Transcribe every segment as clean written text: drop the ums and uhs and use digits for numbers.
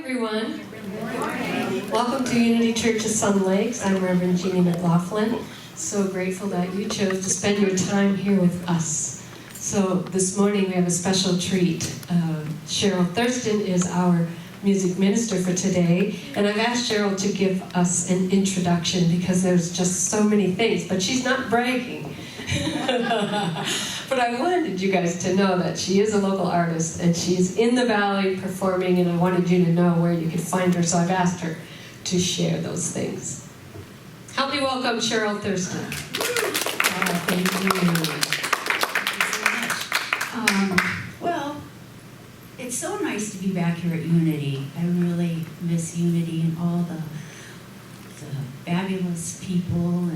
everyone. Good morning. Welcome to Unity Church of Sun Lakes. I'm Reverend Jeanne MacLaughlin. So grateful that you chose to spend your time here with us. So this morning we have a special treat. Cheryl Thurston is our music minister for today, and I've asked Cheryl to give us an introduction because there's just so many things, but she's not bragging. But I wanted you guys to know that she is a local artist and she's in the valley performing, and I wanted you to know where you could find her, so I've asked her to share those things. Help me welcome Cheryl Thurston. Thank you. Well, it's so nice to be back here at Unity. I really miss Unity and all the fabulous people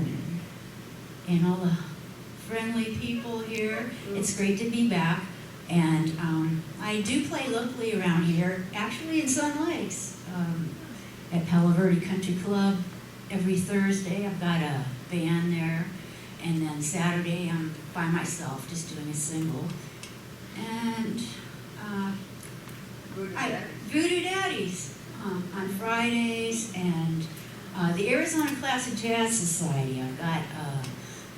and all the friendly people here. It's great to be back, and I do play locally around here, actually in Sun Lakes, at Palo Verde Country Club. Every Thursday I've got a band there, and then Saturday I'm by myself just doing a single. And Voodoo Daddies on Fridays, and the Arizona Classic Jazz Society. I've got a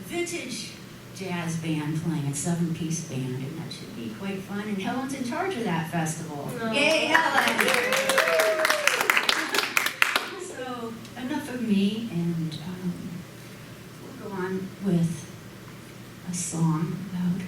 vintage jazz band playing, a 7-piece band, and that should be quite fun. And Helen's in charge of that festival. Oh. Yay, Helen! So enough of me, and we'll go on with a song about God.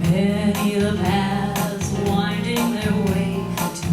Many the paths winding their way to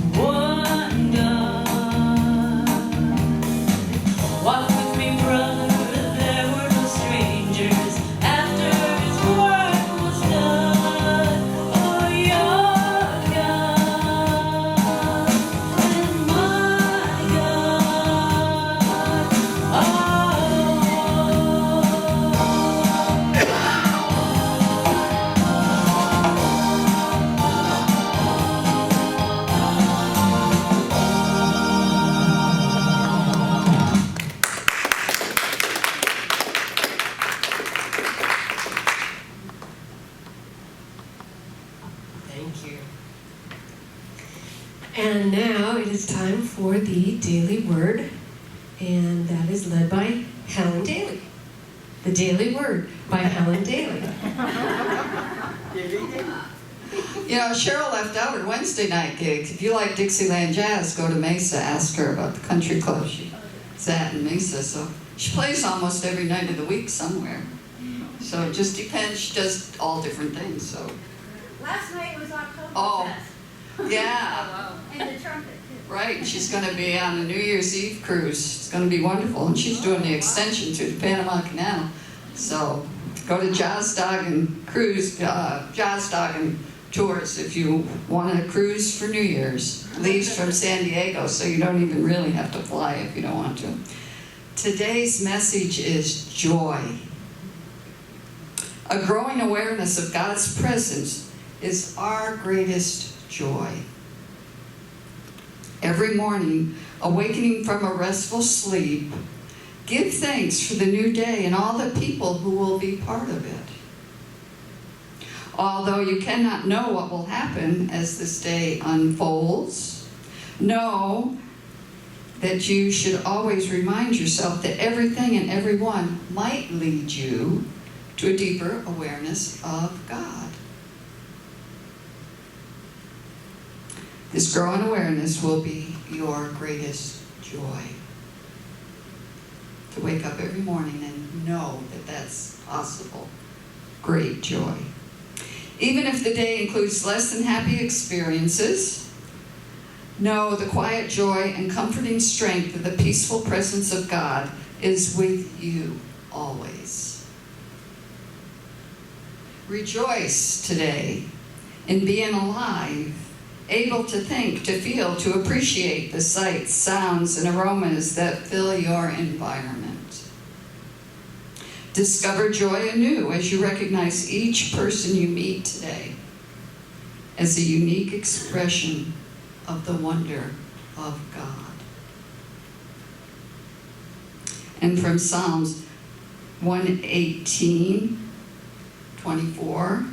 And now it is time for the Daily Word, and that is led by Helen Daly. The Daily Word by Helen Daly. You know, Cheryl left out her Wednesday night gigs. If you like Dixieland Jazz, go to Mesa. Ask her about the country club she's at in Mesa. So she plays almost every night of the week somewhere. So it just depends. She does all different things. So Last night was Oktoberfest. Oh, yeah, And the trumpet, too. right. She's going to be on a New Year's Eve cruise. It's going to be wonderful. And she's doing the extension through the Panama Canal. So go to Jazz Dog and Tours if you want to cruise for New Year's. Leaves from San Diego, so you don't even really have to fly if you don't want to. Today's message is joy. A growing awareness of God's presence is our greatest joy. Every morning, awakening from a restful sleep, give thanks for the new day and all the people who will be part of it. Although you cannot know what will happen as this day unfolds, know that you should always remind yourself that everything and everyone might lead you to a deeper awareness of God. This growing awareness will be your greatest joy. To wake up every morning and know that that's possible. Great joy. Even if the day includes less than happy experiences, know the quiet joy and comforting strength of the peaceful presence of God is with you always. Rejoice today in being alive, able to think, to feel, to appreciate the sights, sounds, and aromas that fill your environment. Discover joy anew as you recognize each person you meet today as a unique expression of the wonder of God. And from Psalms 118:24,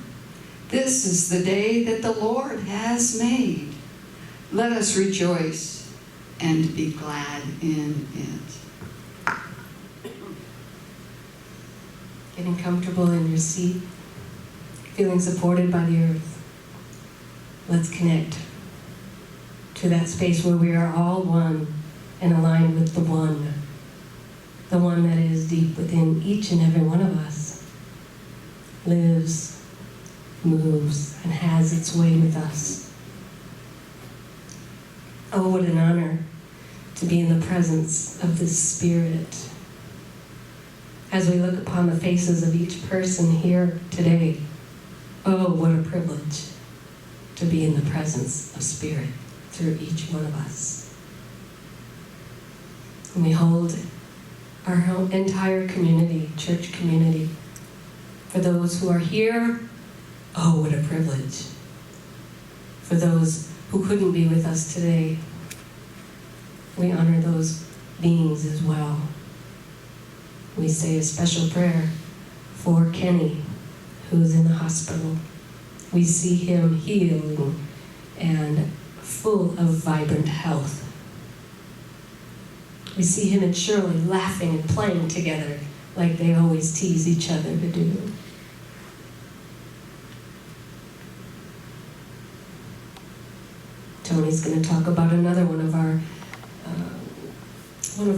this is the day that the Lord has made. Let us rejoice and be glad in it. Getting comfortable in your seat, feeling supported by the earth. Let's connect to that space where we are all one and aligned with the one that is deep within each and every one of us, lives, moves, and has its way with us. Oh, what an honor to be in the presence of this Spirit. As we look upon the faces of each person here today, oh, what a privilege to be in the presence of Spirit through each one of us. And we hold our whole entire community, church community. For those who are here, oh, what a privilege. For those who couldn't be with us today, we honor those beings as well. We say a special prayer for Kenny, who's in the hospital. We see him healing and full of vibrant health. We see him and Shirley laughing and playing together like they always tease each other to do. Tony's going to talk about another one of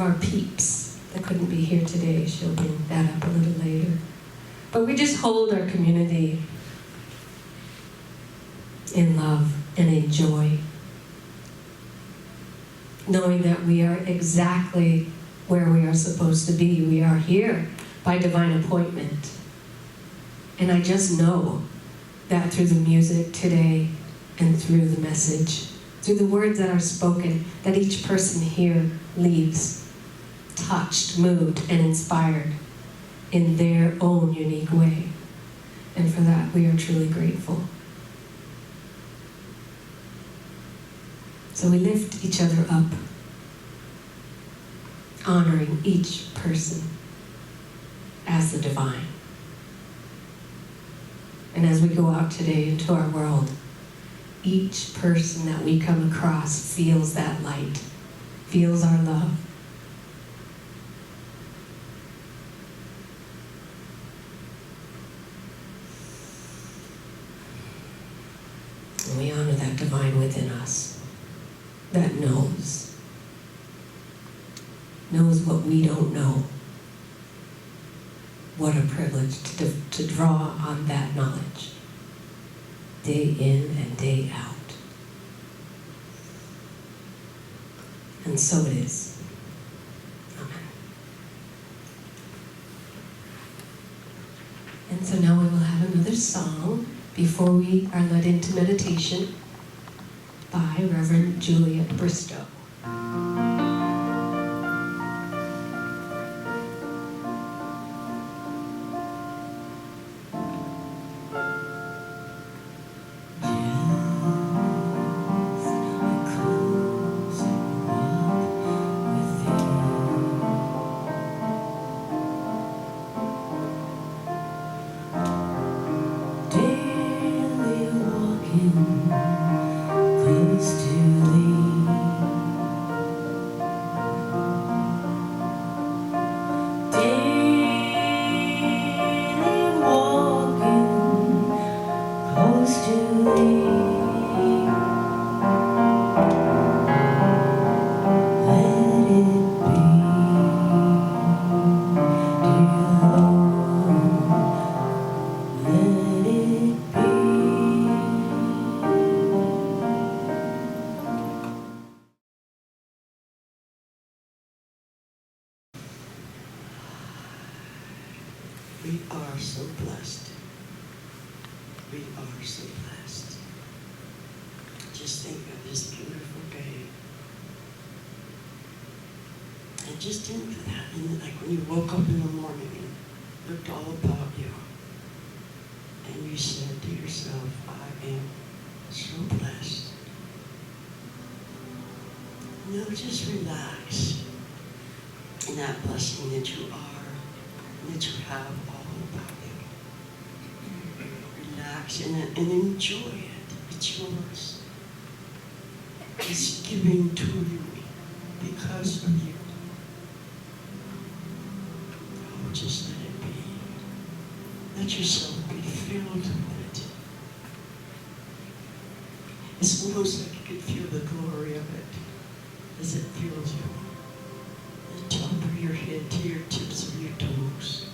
our peeps that couldn't be here today. She'll bring that up a little later. But we just hold our community in love and in joy, knowing that we are exactly where we are supposed to be. We are here by divine appointment. And I just know that through the music today and through the message, through the words that are spoken, that each person here leaves touched, moved, and inspired in their own unique way. And for that, we are truly grateful. So we lift each other up, honoring each person as the divine. And as we go out today into our world, each person that we come across feels that light, feels our love. And we honor that divine within us that knows what we don't know. What a privilege to draw on that knowledge day in and day out. And so it is. Amen. And so now we will have another song before we are led into meditation by Reverend Juliet Bristow. We are so blessed. We are so blessed. Just think of this beautiful day. And just think of that. And like when you woke up in the morning and looked all about you, and you said to yourself, I am so blessed. Now just relax in that blessing that you are, that you have all about you. Relax in it and enjoy it. It's yours. It's given to you because of you. Oh, just let it be. Let yourself be filled with it. It's almost like you could feel the glory of it as it fills you. The top of your head to your tips of your toes.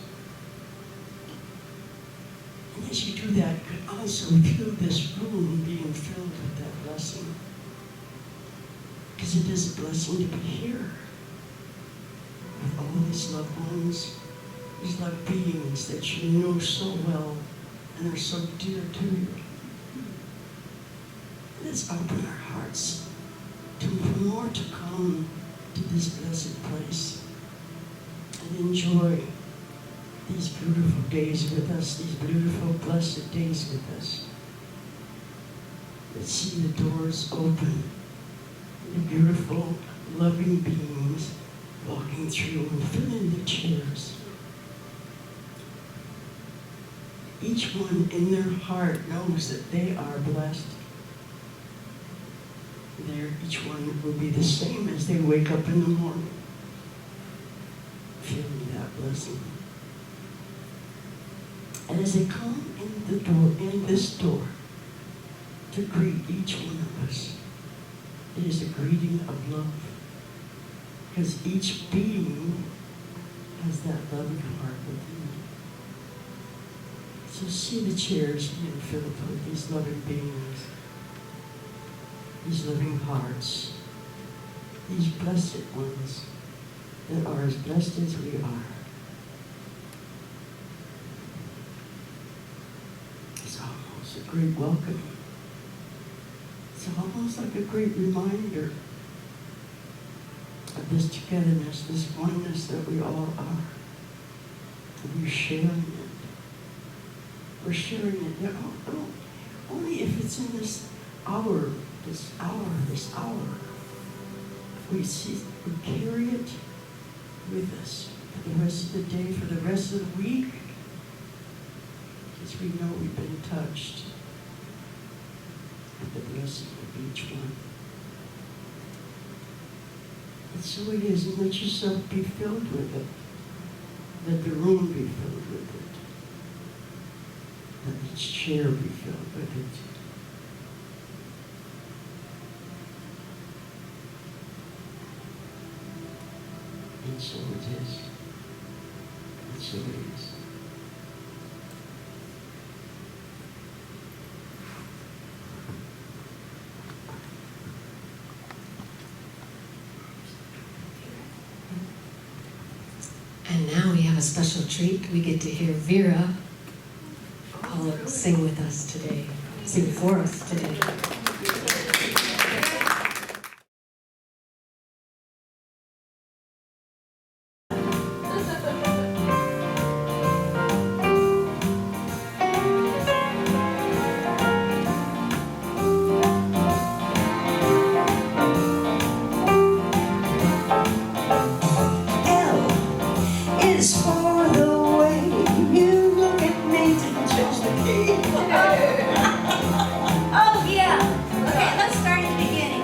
And as you do that, you can also feel this room being filled with that blessing. Because it is a blessing to be here with all these loved ones, these loved beings that you know so well and are so dear to you. Let's open our hearts to more to come to this blessed place and enjoy these beautiful days with us, these beautiful blessed days with us. Let's see the doors open, the beautiful loving beings walking through and filling the chairs. Each one in their heart knows that they are blessed. Each one will be the same as they wake up in the morning, feeling that blessing. And as they come in this door, to greet each one of us, it is a greeting of love. Because each being has that loving heart within it. So see the chairs being filled with these loving beings, these living hearts, these blessed ones that are as blessed as we are. It's almost a great welcome. It's almost like a great reminder of this togetherness, this oneness that we all are. And we're sharing it. We're sharing it. Only if it's in this hour. We carry it with us for the rest of the day, for the rest of the week, because we know we've been touched. with the blessing of each one. And so it is, and let yourself be filled with it. Let the room be filled with it. Let each chair be filled with it. And so it is. And so it is. And now we have a special treat. We get to hear Vera sing with us today, sing for us today. Oh, yeah. Okay, let's start at the beginning.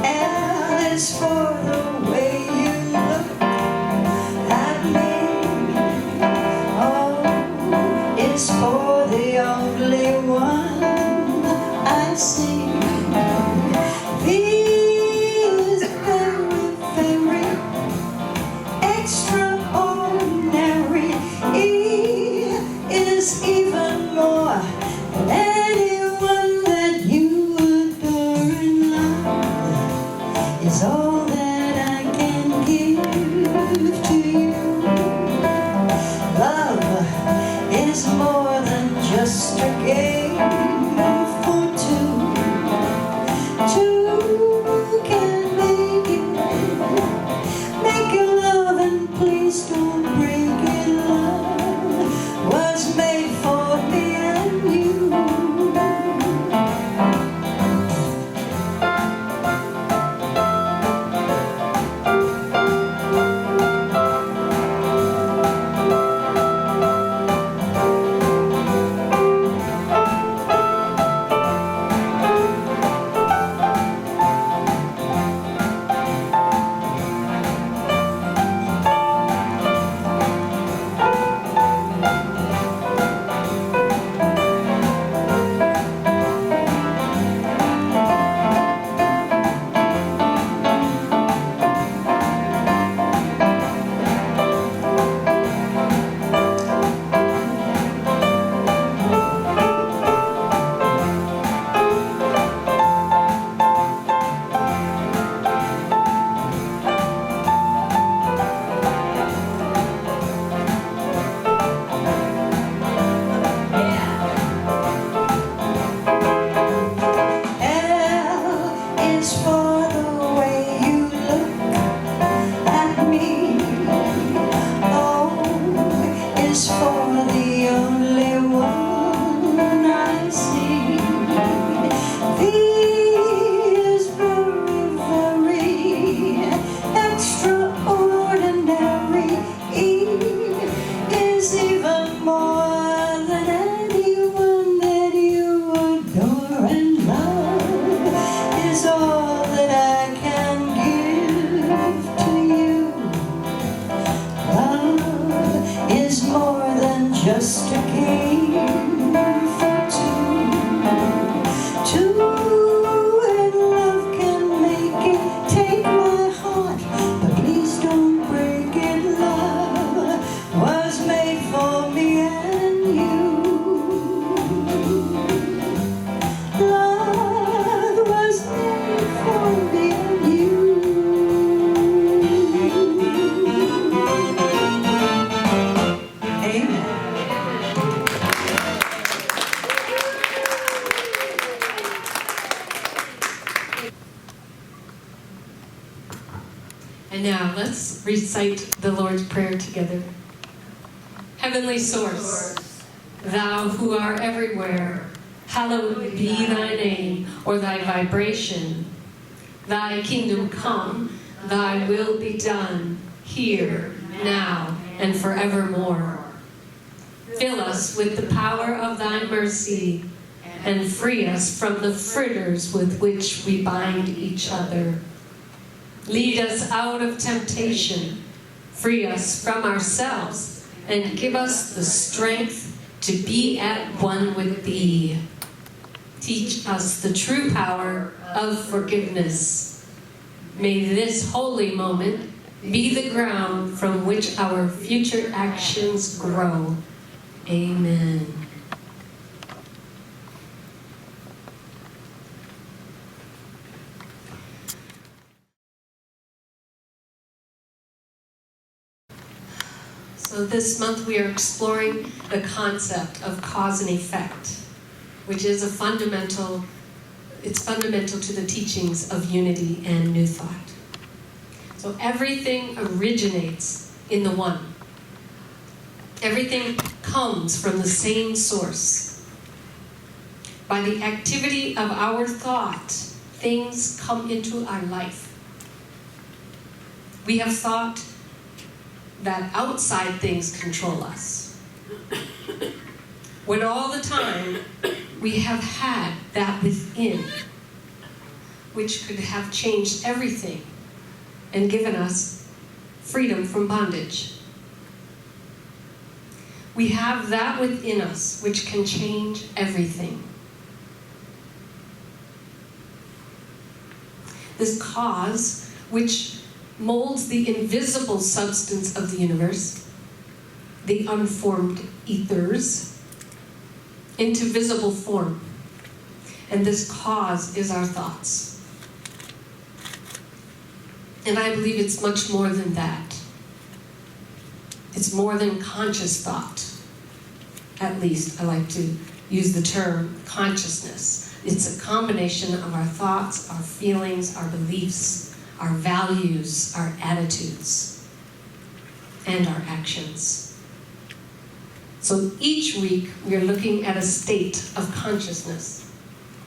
L is for the way you look at me. O is for the only one I see. V is very, very extraordinary. E is even more than anyone that you adore in love. Is all that I can give to you. Love is more than just a game for two. Two can make it love, and please don't break it. Love was made for me and you. Just a game for two. Two and love can make it. Take my heart, but please don't break it. Love was made for me and you. Love was made for me and you. Amen. And now let's recite the Lord's Prayer together. Heavenly Source, Thou who art everywhere, hallowed be Thy name, or Thy vibration. Thy kingdom come, Thy will be done, here, now, and forevermore. Fill us with the power of thy mercy, and free us from the fritters with which we bind each other. Lead us out of temptation, free us from ourselves, and give us the strength to be at one with thee. Teach us the true power of forgiveness. May this holy moment be the ground from which our future actions grow. Amen. So this month we are exploring the concept of cause and effect, which is fundamental to the teachings of unity and New Thought. So everything originates in the one. Everything comes from the same source. By the activity of our thought, things come into our life. We have thought that outside things control us, when all the time we have had that within, which could have changed everything and given us freedom from bondage. We have that within us which can change everything. This cause, which molds the invisible substance of the universe, the unformed ethers, into visible form. And this cause is our thoughts. And I believe it's much more than that. It's more than conscious thought. At least I like to use the term consciousness. It's a combination of our thoughts, our feelings, our beliefs, our values, our attitudes, and our actions. So each week we are looking at a state of consciousness,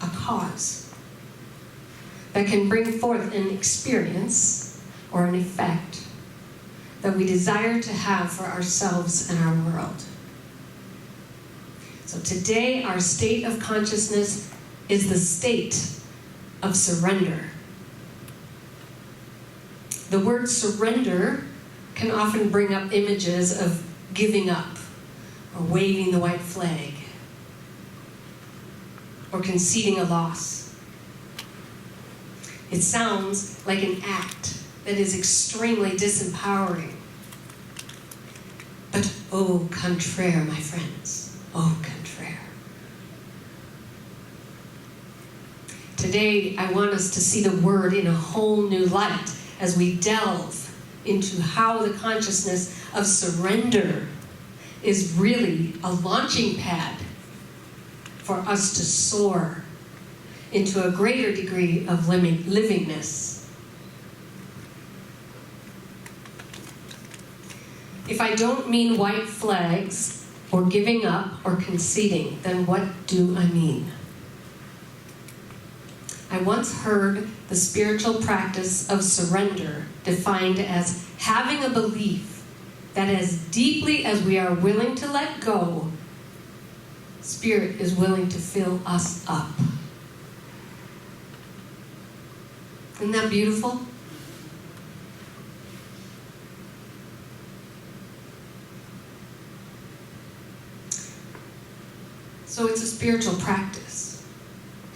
a cause, that can bring forth an experience or an effect that we desire to have for ourselves and our world. So today our state of consciousness is the state of surrender. The word surrender can often bring up images of giving up, or waving the white flag, or conceding a loss. It sounds like an act that is extremely disempowering. But au contraire, my friends, au contraire. Today, I want us to see the word in a whole new light as we delve into how the consciousness of surrender is really a launching pad for us to soar into a greater degree of livingness. If I don't mean white flags or giving up or conceding, then what do I mean? I once heard the spiritual practice of surrender defined as having a belief that as deeply as we are willing to let go, Spirit is willing to fill us up. Isn't that beautiful? So it's a spiritual practice.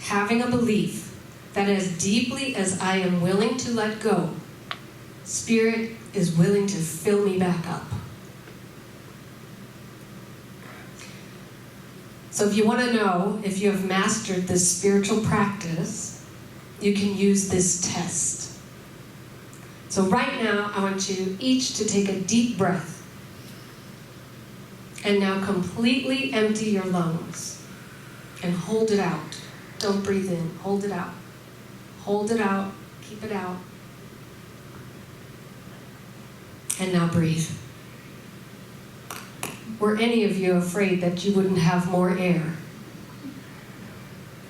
Having a belief that as deeply as I am willing to let go, Spirit is willing to fill me back up. So if you want to know if you have mastered this spiritual practice, you can use this test. So right now, I want you each to take a deep breath. And now completely empty your lungs. And hold it out. Don't breathe in. Hold it out. Hold it out. Keep it out. And now breathe. Were any of you afraid that you wouldn't have more air?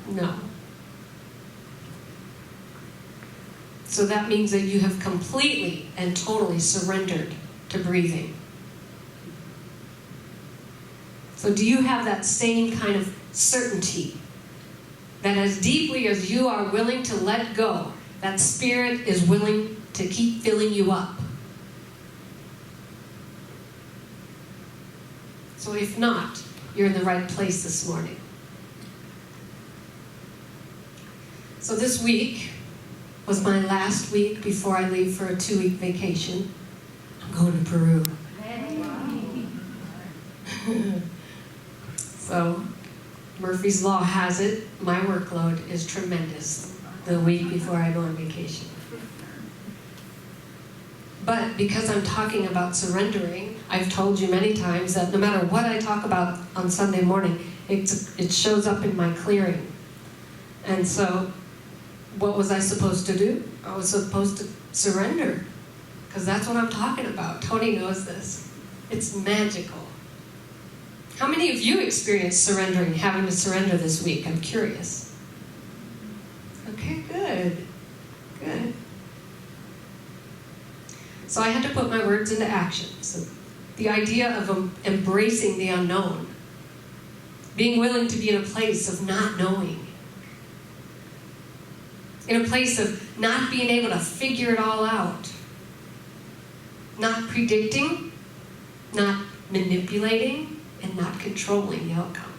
No. So that means that you have completely and totally surrendered to breathing. So do you have that same kind of certainty that as deeply as you are willing to let go, that Spirit is willing to keep filling you up? So if not, you're in the right place this morning. So this week was my last week before I leave for a 2-week vacation. I'm going to Peru. So Murphy's Law has it, my workload is tremendous the week before I go on vacation. But because I'm talking about surrendering, I've told you many times that no matter what I talk about on Sunday morning, it shows up in my clearing. And so what was I supposed to do? I was supposed to surrender, because that's what I'm talking about. Tony knows this. It's magical. How many of you experienced surrendering, having to surrender this week? I'm curious. Okay, good. Good. So I had to put my words into action. So the idea of embracing the unknown, being willing to be in a place of not knowing, in a place of not being able to figure it all out, not predicting, not manipulating, and not controlling the outcome.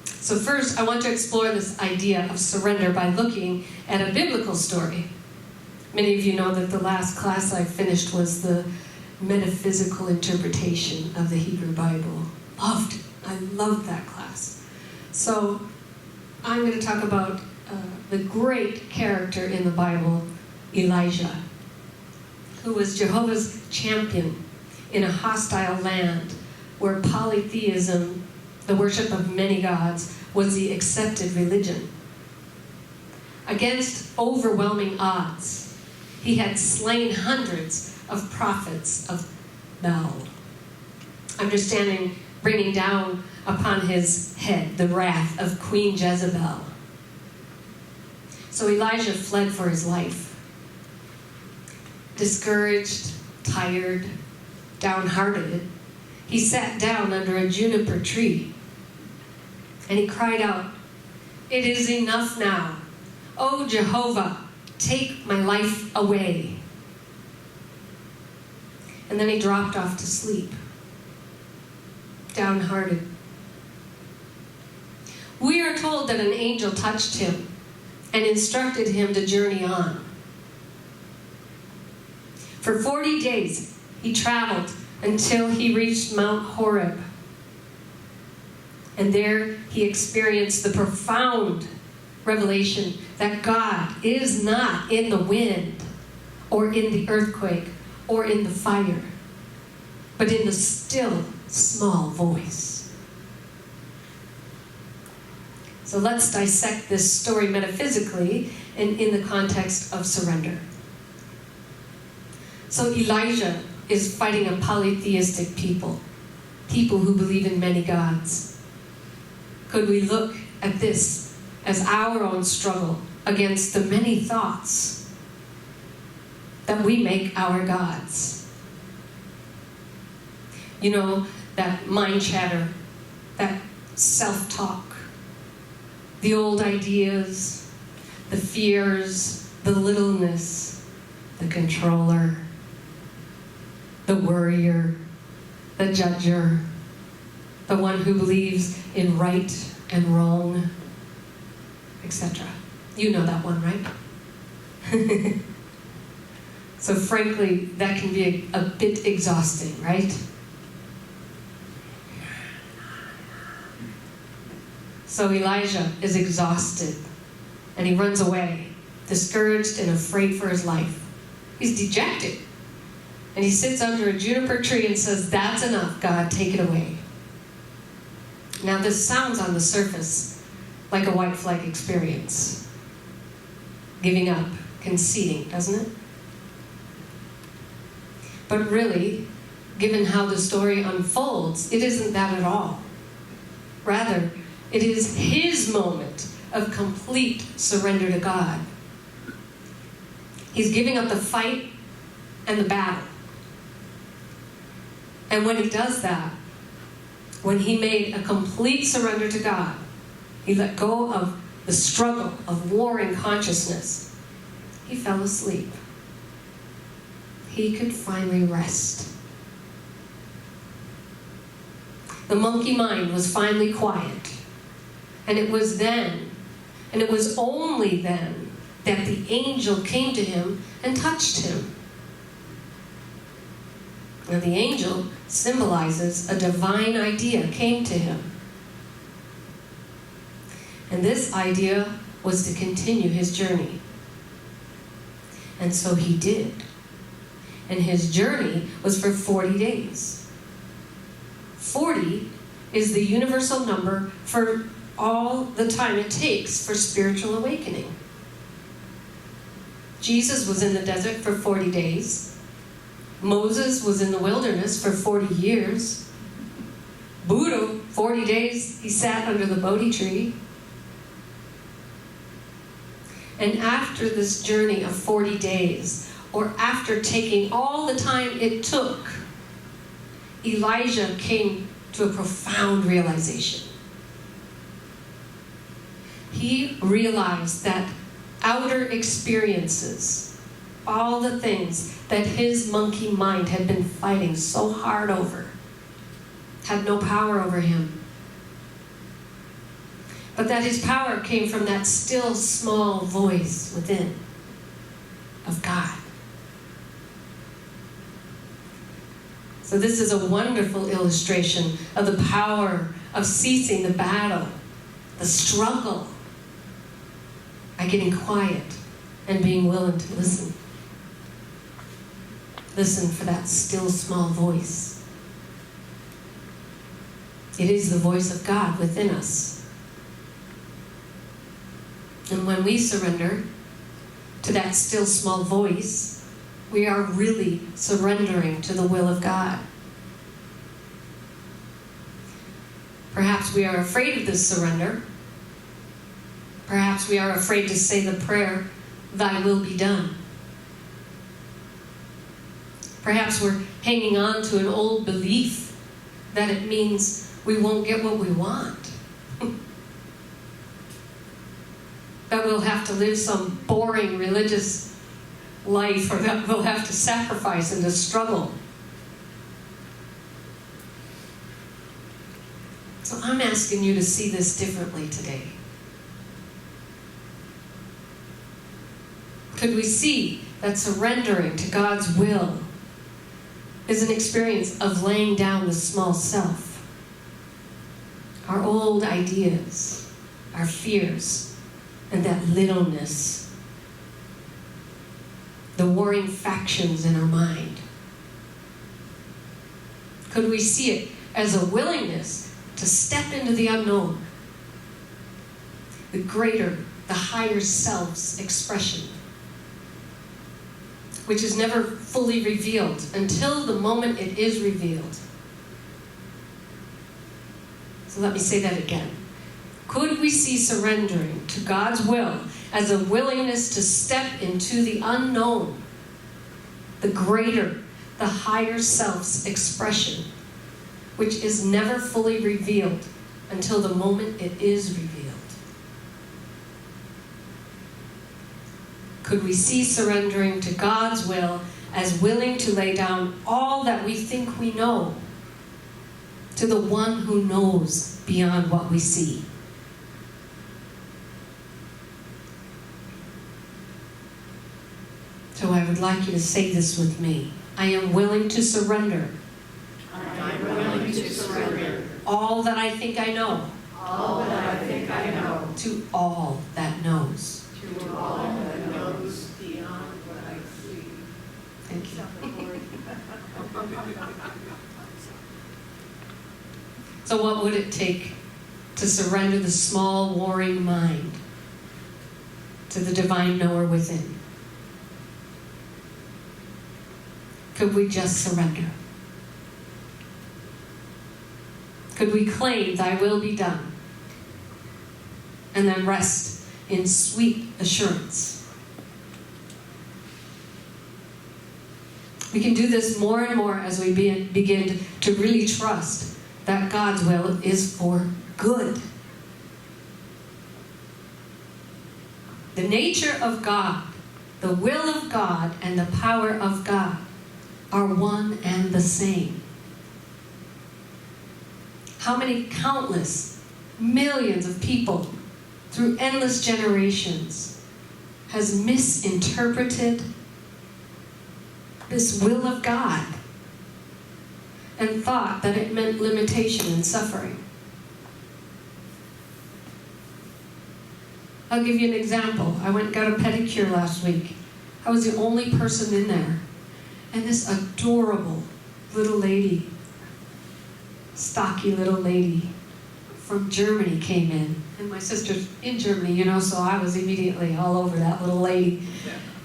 So first, I want to explore this idea of surrender by looking at a biblical story. Many of you know that the last class I finished was the metaphysical interpretation of the Hebrew Bible. Loved it. I loved that class. So I'm going to talk about the great character in the Bible, Elijah, who was Jehovah's champion in a hostile land where polytheism, the worship of many gods, was the accepted religion. Against overwhelming odds, he had slain hundreds of prophets of Baal, bringing down upon his head the wrath of Queen Jezebel. So Elijah fled for his life. Discouraged, tired, downhearted, he sat down under a juniper tree and he cried out, "It is enough now. O Jehovah, take my life away." And then he dropped off to sleep, downhearted. We are told that an angel touched him and instructed him to journey on. For 40 days, he traveled until he reached Mount Horeb. And there he experienced the profound revelation that God is not in the wind or in the earthquake or in the fire, but in the still, small voice. So let's dissect this story metaphysically and in the context of surrender. So Elijah is fighting a polytheistic people who believe in many gods. Could we look at this as our own struggle against the many thoughts that we make our gods? You know, that mind chatter, that self-talk, the old ideas, the fears, the littleness, the controller, the worrier, the judger, the one who believes in right and wrong, etc. You know that one, right? So frankly, that can be a bit exhausting, right? So Elijah is exhausted, and he runs away, discouraged and afraid for his life. He's dejected. And he sits under a juniper tree and says, "That's enough, God, take it away." Now this sounds on the surface like a white flag experience. Giving up, conceding, doesn't it? But really, given how the story unfolds, it isn't that at all. Rather, it is his moment of complete surrender to God. He's giving up the fight and the battle. And when he does that, when he made a complete surrender to God, he let go of the struggle of warring consciousness, he fell asleep. He could finally rest. The monkey mind was finally quiet. And it was then, and it was only then, that the angel came to him and touched him. Now the angel symbolizes a divine idea came to him. And this idea was to continue his journey. And so he did. And his journey was for 40 days. 40 is the universal number for all the time it takes for spiritual awakening. Jesus was in the desert for 40 days. Moses was in the wilderness for 40 years. Buddha, 40 days, he sat under the Bodhi tree. And after this journey of 40 days, or after taking all the time it took, Elijah came to a profound realization. He realized that outer experiences, all the things that his monkey mind had been fighting so hard over, had no power over him. But that his power came from that still small voice within of God. So this is a wonderful illustration of the power of ceasing the battle, the struggle, by getting quiet and being willing to listen. Listen for that still small voice. It is the voice of God within us. And when we surrender to that still small voice, we are really surrendering to the will of God. Perhaps we are afraid of this surrender. Perhaps we are afraid to say the prayer, "Thy will be done." Perhaps we're hanging on to an old belief that it means we won't get what we want. That we'll have to live some boring religious life, or that we'll have to sacrifice and to struggle. So I'm asking you to see this differently today. Could we see that surrendering to God's will is an experience of laying down the small self, our old ideas, our fears, and that littleness, the warring factions in our mind? Could we see it as a willingness to step into the unknown, the greater, the higher self's expression, which is never fully revealed until the moment it is revealed? So let me say that again. Could we see surrendering to God's will as a willingness to step into the unknown, the greater, the higher self's expression, which is never fully revealed until the moment it is revealed? Could we see surrendering to God's will as willing to lay down all that we think we know to the one who knows beyond what we see? So I would like you to say this with me. I am willing to surrender. I am willing to surrender All that I think I know. all that I think I know To all that knows. to all that knows beyond what I see. Thank you. So what would it take to surrender the small warring mind to the divine knower within? Could we just surrender? Could we claim thy will be done and then rest in sweet assurance? We can do this more and more as we begin to really trust that God's will is for good. The nature of God, the will of God, and the power of God are one and the same. How many countless millions of people through endless generations has misinterpreted this will of God and thought that it meant limitation and suffering. I'll give you an example. I went and got a pedicure last week. I was the only person in there. And this adorable little lady, stocky little lady from Germany came in. And my sister's in Germany, you know, so I was immediately all over that little lady.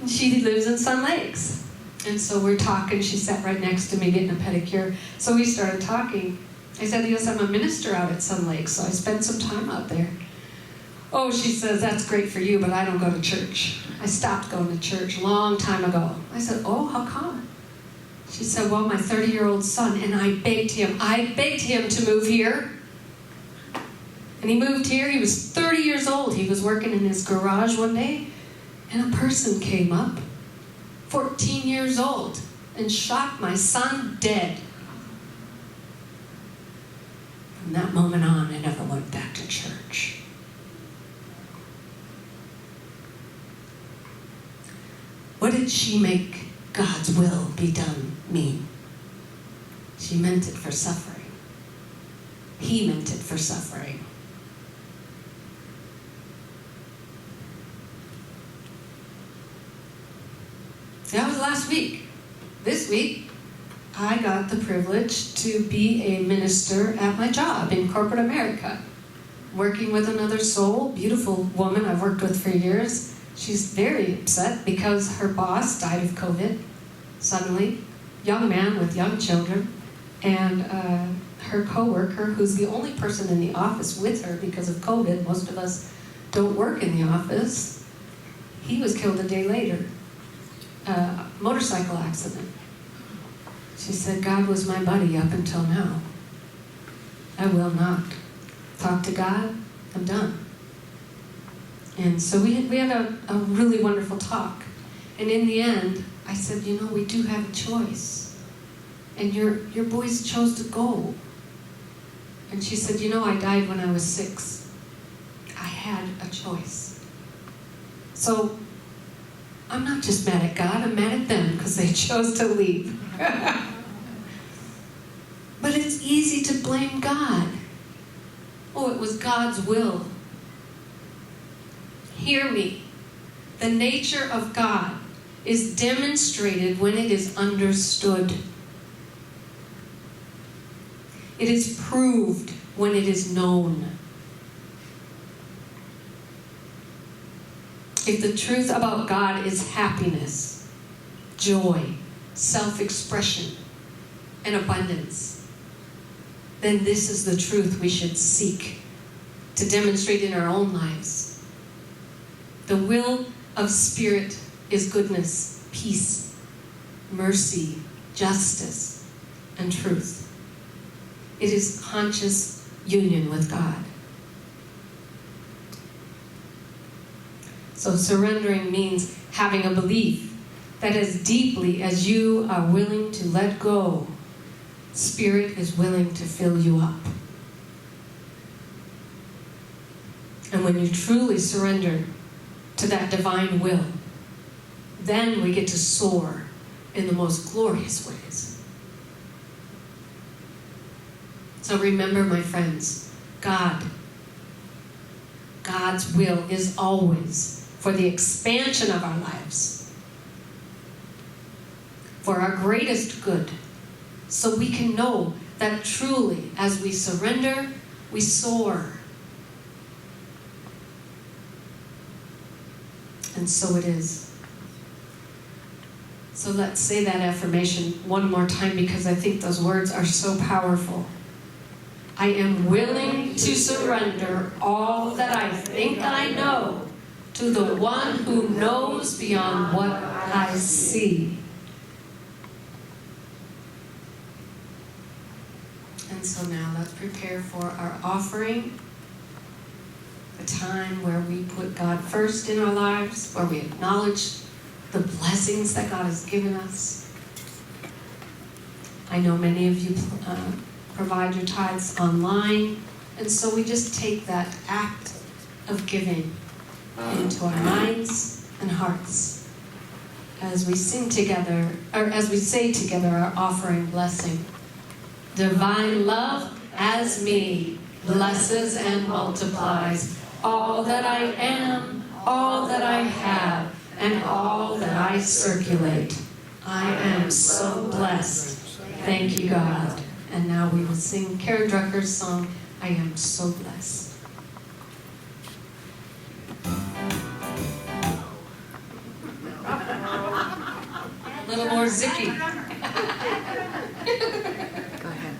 And she lives in Sun Lakes. And so we're talking. She sat right next to me getting a pedicure. So we started talking. I said, yes, I'm a minister out at Sun Lakes, so I spent some time out there. Oh, she says, that's great for you, but I don't go to church. I stopped going to church a long time ago. I said, oh, how come? She said, well, my 30-year-old son, and I begged him to move here. And he moved here. He was 30 years old. He was working in his garage one day, and a person came up, 14 years old, and shot my son dead. From that moment on, I never went back to church. What did she make God's will be done mean? She meant it for suffering. He meant it for suffering. That was last week. This week, I got the privilege to be a minister at my job in corporate America, working with another soul, beautiful woman I've worked with for years. She's very upset because her boss died of COVID suddenly, young man with young children, and her coworker, who's the only person in the office with her because of COVID, most of us don't work in the office, he was killed a day later. Motorcycle accident. She said, God was my buddy up until now. I will not talk to God. I'm done. And so we had a really wonderful talk. And in the end, I said, you know, we do have a choice. And your boys chose to go. And she said, you know, I died when I was 6. I had a choice. So I'm not just mad at God, I'm mad at them because they chose to leave. But it's easy to blame God. Oh, it was God's will. Hear me. The nature of God is demonstrated when it is understood. It is proved when it is known. If the truth about God is happiness, joy, self-expression, and abundance, then this is the truth we should seek to demonstrate in our own lives. The will of Spirit is goodness, peace, mercy, justice, and truth. It is conscious union with God. So surrendering means having a belief that as deeply as you are willing to let go, Spirit is willing to fill you up. And when you truly surrender to that divine will, then we get to soar in the most glorious ways. So remember, my friends, God's will is always for the expansion of our lives, for our greatest good, so we can know that truly, as we surrender, we soar. And so it is. So let's say that affirmation one more time, because I think those words are so powerful. I am willing to surrender all that I think I know to the one who knows beyond what I see. And so now let's prepare for our offering, a time where we put God first in our lives, where we acknowledge the blessings that God has given us. I know many of you provide your tithes online, and so we just take that act of giving into our minds and hearts as we sing together, or as we say together our offering blessing. Divine love as me blesses and multiplies all that I am, all that I have, and all that I circulate. I am so blessed. Thank you, God. And now we will sing Karen Drucker's song, I Am So Blessed. A little more zicky. Go ahead.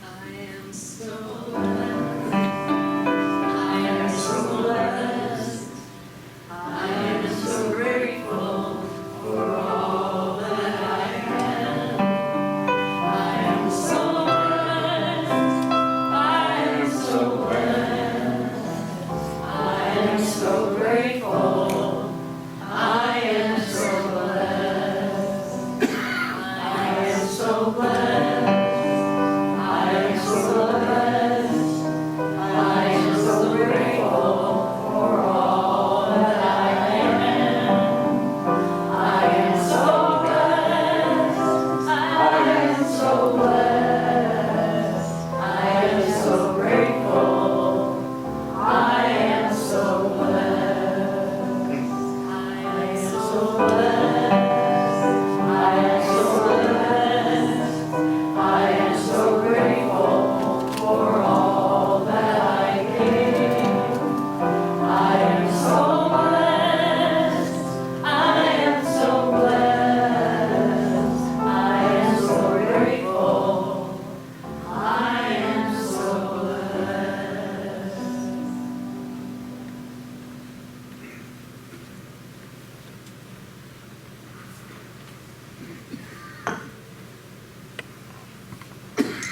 I am so blessed. I am so blessed. I am so grateful for all that I am. I am so blessed. I am so blessed. I am so grateful. I am so blessed. I am so blessed.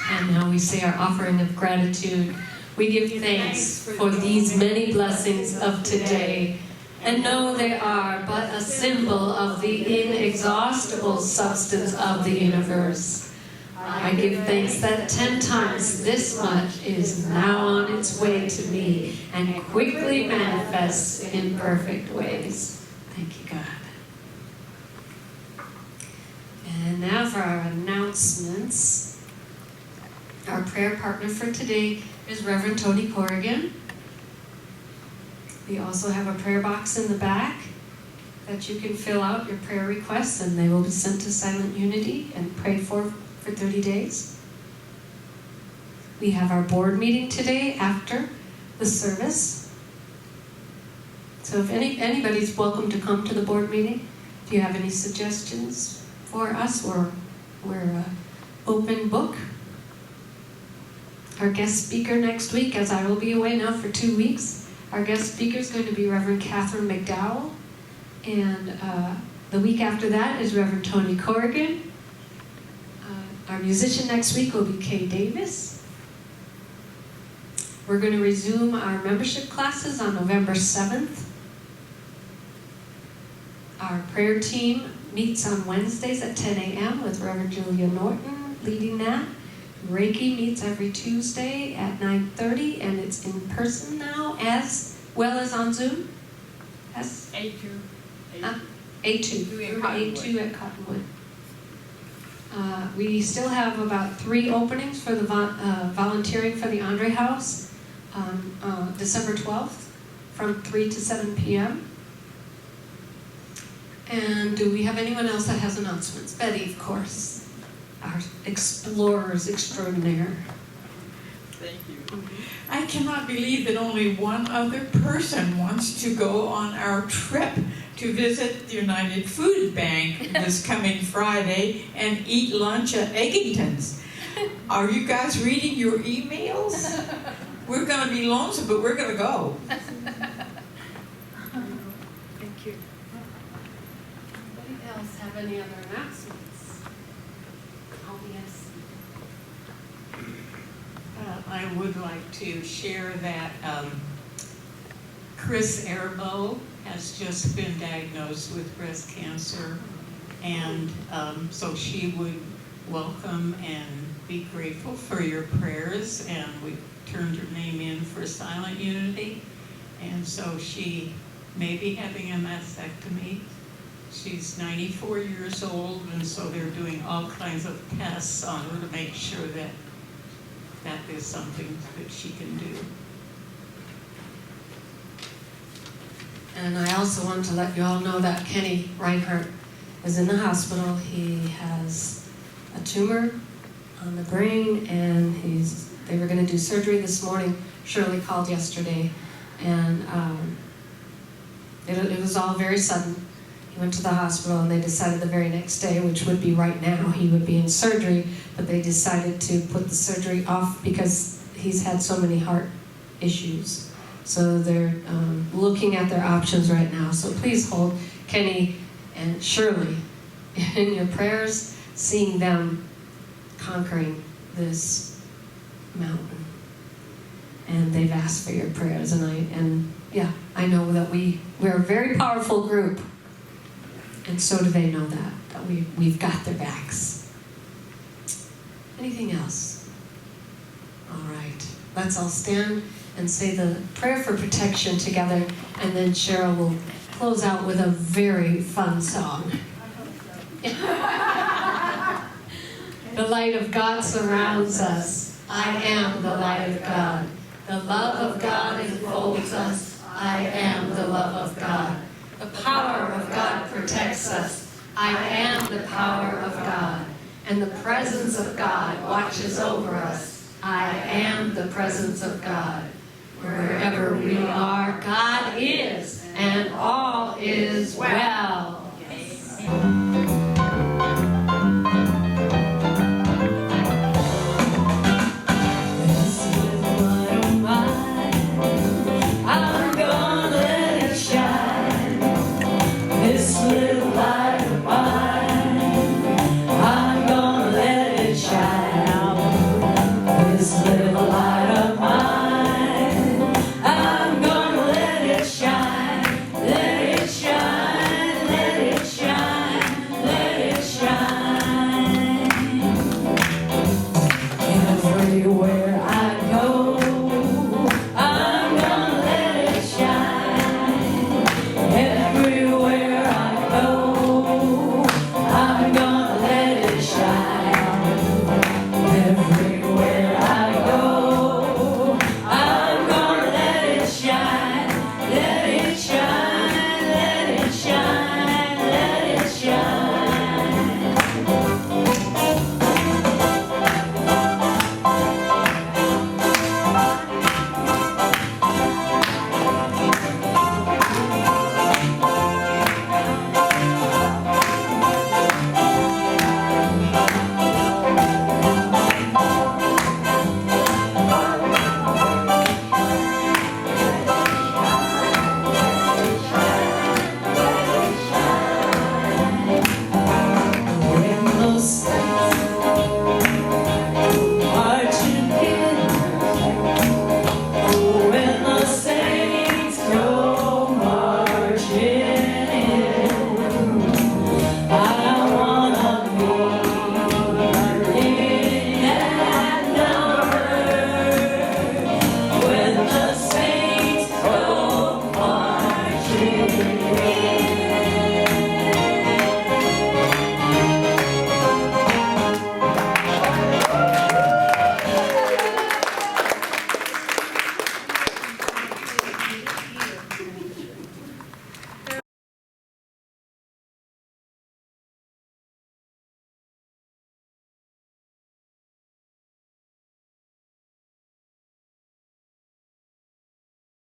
And now we say our offering of gratitude. We give thanks for these many blessings of today, and know they are but a symbol of the inexhaustible substance of the universe. I give thanks that 10 times this much is now on its way to me and quickly manifests in perfect ways. Thank you, God. And now for our announcements. Our prayer partner for today is Reverend Tony Corrigan. We also have a prayer box in the back that you can fill out your prayer requests, and they will be sent to Silent Unity and prayed for 30 days. We have our board meeting today after the service. So if anybody's welcome to come to the board meeting. If you have any suggestions for us, we're open book. Our guest speaker next week, as I will be away now for 2 weeks, our guest speaker is going to be Reverend Catherine McDowell. And the week after that is Reverend Tony Corrigan. Our musician next week will be Kay Davis. We're going to resume our membership classes on November 7th. Our prayer team meets on Wednesdays at 10 a.m. with Reverend Julia Norton leading that. Reiki meets every Tuesday at 9:30, and it's in person now as well as on Zoom. Yes? A2. A2. Doing A2 at Cottonwood. We still have about 3 openings for the volunteering for the Andre House on December 12th from 3 to 7 p.m. And do we have anyone else that has announcements? Betty, of course. Our explorers extraordinaire. Thank you. I cannot believe that only one other person wants to go on our trip to visit the United Food Bank this coming Friday and eat lunch at Eggington's. Are you guys reading your emails? We're going to be lonesome, but we're going to go. Thank you. else have any other announcements? Oh, yes. I would like to share that Chris Erbo has just been diagnosed with breast cancer, and so she would welcome and be grateful for your prayers, and we turned her name in for Silent Unity, and so she may be having a mastectomy. She's 94 years old, and so they're doing all kinds of tests on her to make sure that that is something that she can do. And I also want to let you all know that Kenny Reinhart is in the hospital. He has a tumor on the brain, and they were going to do surgery this morning. Shirley called yesterday, and it was all very sudden. He went to the hospital, and they decided the very next day, which would be right now, he would be in surgery, but they decided to put the surgery off because he's had so many heart issues. So they're looking at their options right now. So please hold Kenny and Shirley in your prayers, seeing them conquering this mountain. And they've asked for your prayers, and I know that we're a very powerful group, and so do they know that we've got their backs. Anything else? All right, let's all stand and say the prayer for protection together, and then Cheryl will close out with a very fun song. The light of God surrounds us. I am the light of God. The love of God enfolds us. I am the love of God. The power of God protects us. I am the power of God. And the presence of God watches over us. I am the presence of God. Wherever we are, God is, and all is well.